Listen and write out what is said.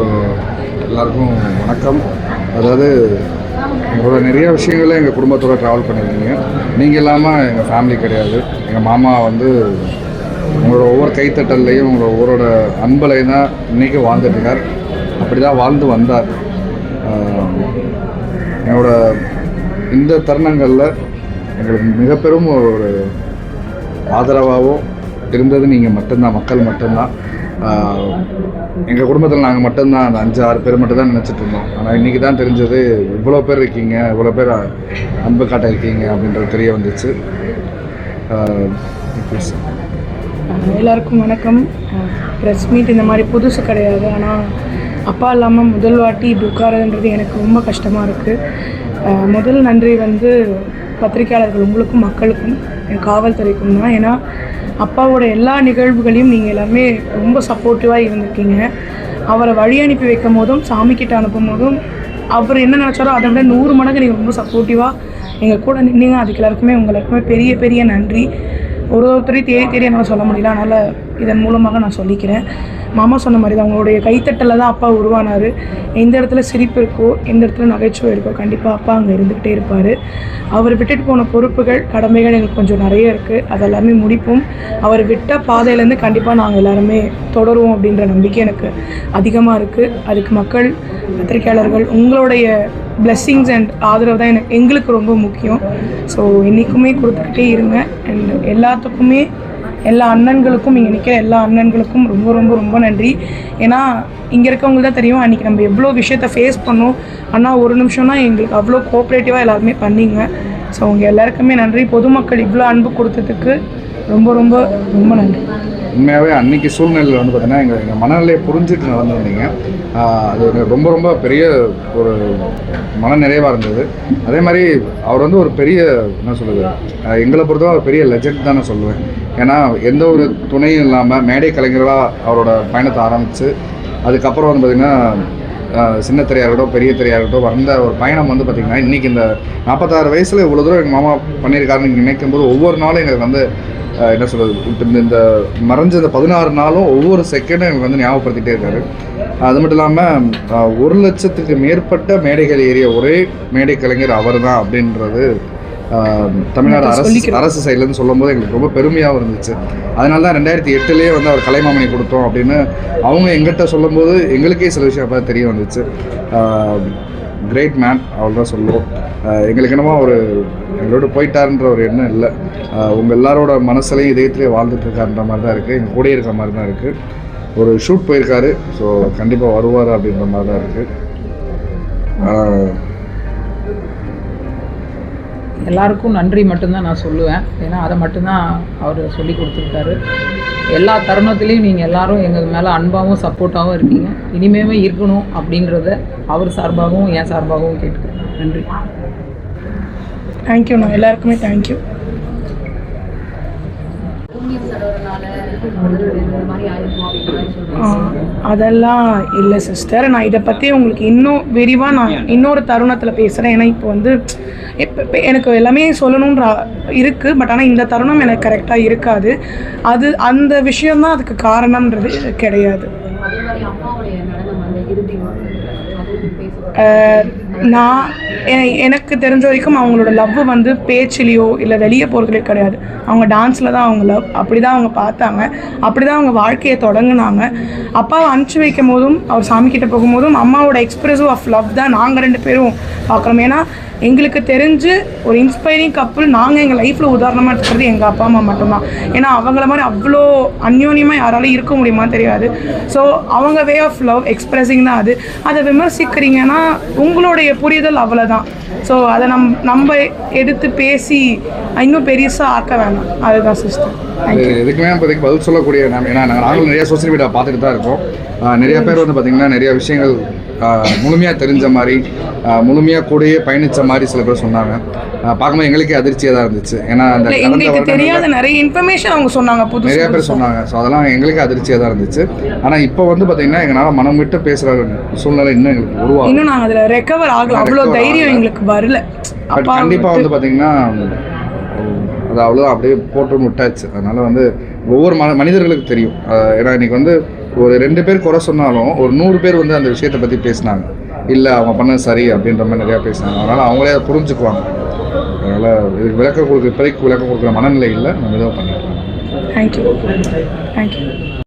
எல்லாருக்கும் வணக்கம். அதாவது எங்களோட நிறைய விஷயங்களில் எங்கள் குடும்பத்தோடு ட்ராவல் பண்ணியிருக்கீங்க. நீங்கள் இல்லாமல் எங்கள் ஃபேமிலி கிடையாது. எங்கள் மாமா வந்து உங்களோட ஒவ்வொரு கைத்தட்டல்லையும் உங்களோட ஒவ்வொருட அன்பலையும் தான் இன்றைக்கி வாழ்ந்துட்டுருக்கார். அப்படி தான் வாழ்ந்து வந்தார். என்னோட இந்த தருணங்களில் எங்களுக்கு மிக பெரும் ஒரு ஆதரவாகவும் இருந்தது நீங்கள் மட்டும்தான், மக்கள் மட்டும்தான். எங்கள் குடும்பத்தில் நாங்கள் மட்டும்தான் அந்த 5-6 பேர் மட்டும் தான் நினச்சிட்டு இருந்தோம். ஆனால் இன்றைக்கி தான் தெரிஞ்சது இவ்வளோ பேர் இருக்கீங்க, இவ்வளோ பேர் அன்பு காட்ட இருக்கீங்க அப்படின்றது தெரிய வந்துச்சு. எல்லாருக்கும் வணக்கம். ப்ரெஸ் மீட் இந்த மாதிரி புதுசு கிடையாது. ஆனால் அப்பா இல்லாமல் முதல் வாட்டி இப்படி உட்காரதுன்றது எனக்கு ரொம்ப கஷ்டமாக இருக்குது. முதல் நன்றி வந்து பத்திரிகையாளர்கள் உங்களுக்கும் மக்களுக்கும் காவல்துறைக்கும் தான். ஏன்னா அப்பாவோட எல்லா நிகழ்வுகளையும் நீங்கள் எல்லாமே ரொம்ப சப்போர்ட்டிவாக இருந்திருக்கீங்க. அவரை வழி அனுப்பி வைக்கும் போதும் சாமிக்கிட்ட அனுப்பும் போதும் அவர் என்ன நினச்சாரோ அதை விட 100 மடங்கு நீங்கள் ரொம்ப சப்போர்ட்டிவாக எங்கள் கூட நின்னீங்க. அதுக்கு எல்லாருக்குமே பெரிய பெரிய நன்றி. ஒருத்தரையும் தேடி என்னால் சொல்ல முடியல, அதனால் இதன் மூலமாக நான் சொல்லிக்கிறேன். மாமா சொன்ன மாதிரி தான் அவங்களுடைய கைத்தட்டலில் தான் அப்பா உருவானார். எந்த இடத்துல சிரிப்பு இருக்கோ, எந்த இடத்துல நகைச்சுவை இருக்கோ, கண்டிப்பாக அப்பா அங்கே இருந்துக்கிட்டே இருப்பார். அவர் விட்டுட்டு போன பொறுப்புகள், கடமைகள் எங்களுக்கு கொஞ்சம் நிறைய இருக்குது. அதெல்லாமே முடிப்போம். அவர் விட்ட பாதையிலேருந்து கண்டிப்பாக நாங்கள் எல்லாருமே தொடருவோம் அப்படின்ற நம்பிக்கை எனக்கு அதிகமாக இருக்குது. அதுக்கு மக்கள், பத்திரிகையாளர்கள் உங்களுடைய பிளெஸ்ஸிங்ஸ் அண்ட் ஆதரவு தான் எங்களுக்கு ரொம்ப முக்கியம். ஸோ என்றைக்குமே கொடுத்துக்கிட்டே இருங்க. அண்ட் எல்லாத்துக்குமே, எல்லா அண்ணன்களுக்கும், இங்கே நிற்கிற எல்லா அண்ணன்களுக்கும் ரொம்ப ரொம்ப ரொம்ப நன்றி. ஏன்னா இங்கே இருக்கவங்களுக்கு தான் தெரியும் அன்றைக்கி நம்ம எவ்வளோ விஷயத்தை ஃபேஸ் பண்ணோம். ஆனால் ஒரு நிமிஷம்னா எங்களுக்கு அவ்வளோ கோஆப்ரேட்டிவாக எல்லாருமே பண்ணிங்க. ஸோ உங்கள் எல்லாருக்குமே நன்றி. பொதுமக்கள் இவ்வளோ அன்பு கொடுத்ததுக்கு ரொம்ப ரொம்ப ரொம்ப நன்றி. உண்மையாகவே அன்றைக்கி சூழ்நிலையில் வந்து பார்த்திங்கன்னா எங்கள் மனநிலையை புரிஞ்சுட்டு நடந்துருந்தீங்க. அது ரொம்ப ரொம்ப பெரிய ஒரு மன நிறைவாக இருந்தது. அதே மாதிரி அவர் வந்து ஒரு பெரிய, என்ன சொல்லுது, எங்களை பொறுத்தவரை ஒரு பெரிய லெஜெண்ட் தான் நான் சொல்லுவேன். ஏன்னா எந்த ஒரு துணையும் இல்லாமல் மேடை கலைஞர்களாக அவரோட பயணத்தை ஆரம்பித்து அதுக்கப்புறம் வந்து பார்த்திங்கன்னா சின்ன திரையாகட்டும் பெரிய திரையாகட்டும் வந்த ஒரு பயணம் வந்து பார்த்திங்கன்னா இன்றைக்கி இந்த 46 வயசில் இவ்வளோ தூரம் எங்கள் மாமா பண்ணியிருக்காருன்னு நினைக்கும் போது ஒவ்வொரு நாளும் எங்களுக்கு வந்து என்ன சொல்கிறது, இப்போ இந்த மறைஞ்ச இந்த 16 நாளும் ஒவ்வொரு செகண்டும் எனக்கு வந்து ஞாபகப்படுத்திகிட்டே இருக்காரு. அது மட்டும் இல்லாமல் 1 லட்சத்துக்கு மேற்பட்ட மேடைகள் ஏறிய ஒரே மேடை கலைஞர் அவர் தான் அப்படின்றது தமிழ்நாடு அரசு சைட்லேருந்து சொல்லும் போது எங்களுக்கு ரொம்ப பெருமையாகவும் இருந்துச்சு. அதனால தான் 2008 வந்து அவர் கலைமாமணி கொடுத்தோம் அப்படின்னு அவங்க எங்கிட்ட சொல்லும்போது எங்களுக்கே சில விஷயம் அப்போ தெரிய வந்துச்சு. கிரேட் மேன், அவள் தான் சொல்லுவோம். எங்களுக்கு என்னமோ ஒரு எங்களோட போயிட்டாருன்ற ஒரு எண்ணம் இல்லை. உங்கள் எல்லாரோட மனசுலையும் இதயத்துலேயே வாழ்ந்துட்டுருக்காருன்ற மாதிரி தான் இருக்குது. எங்கள் கூட இருக்கிற மாதிரி தான் இருக்குது. ஒரு ஷூட் போயிருக்காரு. ஸோ கண்டிப்பாக வருவார் அப்படின்ற மாதிரி தான் இருக்குது. எல்லாருக்கும் நன்றி மட்டும்தான் நான் சொல்லுவேன். ஏன்னா அதை மட்டும்தான் அவர் சொல்லி கொடுத்துருக்காரு. எல்லா தருணத்துலேயும் நீங்கள் எல்லோரும் எங்கள் மேலே அன்பாகவும் சப்போர்ட்டாகவும் இருக்கீங்க. இனிமேவே இருக்கணும் அப்படின்றத அவர் சார்பாகவும் என் சார்பாகவும் கேட்டுக்கிறேன். நன்றி. தேங்க்யூண்ணா. எல்லாருக்குமே தேங்க்யூ. அதெல்லாம் இல்லை சிஸ்டர். நான் இதை பற்றி உங்களுக்கு இன்னும் விரிவாக நான் இன்னொரு தருணத்தில் பேசுகிறேன். ஏன்னா இப்போ வந்து எனக்கு எல்லாமே சொல்லணுன்ற இருக்குது. பட் ஆனால் இந்த தருணம் எனக்கு கரெக்டாக இருக்காது. அது அந்த விஷயம்தான் அதுக்கு காரணம்ன்றது கிடையாது. நான் எனக்கு தெரிஞ்ச வரைக்கும் அவங்களோட லவ் வந்து பேச்சிலையோ இல்லை வெளியே போகிறதுலையோ கிடையாது. அவங்க டான்ஸில் தான் அவங்க லவ். அப்படி தான் அவங்க பார்த்தாங்க, அப்படி தான் அவங்க வாழ்க்கையை தொடங்கினாங்க. அப்பாவை அனுப்பிச்சி வைக்கும் போதும் அவர் சாமிக்கிட்ட போகும்போதும் அம்மாவோட எக்ஸ்பிரசிவ் ஆஃப் லவ் தான் நாங்கள் 2 பேரும் பார்க்குறோம். ஏன்னா எங்களுக்கு தெரிஞ்சு ஒரு இன்ஸ்பைரிங் கப்புள் நாங்கள் எங்கள் லைஃப்பில் உதாரணமாக எடுத்துக்கிறது எங்கள் அப்பா அம்மா மட்டும்தான். ஏன்னா அவங்கள மாதிரி அவ்வளோ அந்யோன்யமாக யாராலும் இருக்க முடியுமான்னு தெரியாது. ஸோ அவங்க வே ஆஃப் லவ் எக்ஸ்பிரஸிங் தான் அது. அதை விமர்சிக்கிறீங்கன்னா உங்களுடைய புரிதல் அவ்வளோதான். ஸோ அதை நம்ம எடுத்து பேசி இன்னும் பெருசாக ஆக்க வேணாம். அதுதான் சிஸ்டர். எதுக்குமே இப்போதைக்கு பதில் சொல்லக்கூடிய ஏன்னா நாங்களும் நிறைய சோசியல் மீடியா பார்த்துட்டு தான் இருக்கோம். நிறைய பேர் வந்து பார்த்திங்கன்னா நிறைய விஷயங்கள் முழுமையாக தெரிஞ்ச மாதிரி, முழுமையாக கூடயே பயணித்த மாதிரி சில பேர் சொன்னாங்க. பார்க்கும்போது எங்களுக்கே அதிர்ச்சியாக தான் இருந்துச்சு. ஏன்னா அந்த தெரியாத நிறைய இன்ஃபர்மேஷன் அவங்க சொன்னாங்க, நிறைய பேர் சொன்னாங்க. ஸோ அதெல்லாம் எங்களுக்கே அதிர்ச்சியாக தான் இருந்துச்சு. ஆனால் இப்போ வந்து பார்த்திங்கன்னா எங்களால் மனம் விட்டு பேசுகிற சூழ்நிலை இன்னும் எங்களுக்கு உருவாகும். இன்னும் நாங்கள் அதில் ரெக்கவர் ஆகல. அவ்வளோ தைரியம் எங்களுக்கு வரல. கண்டிப்பாக வந்து பார்த்திங்கன்னா அது அவ்வளோதான், அப்படியே போட்டு விட்டாச்சு. அதனால் வந்து ஒவ்வொரு மனிதர்களுக்கு தெரியும். ஏன்னா இன்றைக்கி வந்து ஒரு 2 பேர் குறை சொன்னாலும் ஒரு 100 பேர் வந்து அந்த விஷயத்தை பற்றி பேசினாங்க, இல்லை அவங்க பண்ணது சரி அப்படின்ற மாதிரி நிறையா பேசினாங்க. அதனால் அவங்களே அதை புரிஞ்சுக்குவாங்க. அதனால் இதுக்கு விளக்கம் கொடுக்குற மனநிலை இல்லை, நம்ம இதை பண்ணிக்கலாம். தேங்க்யூ.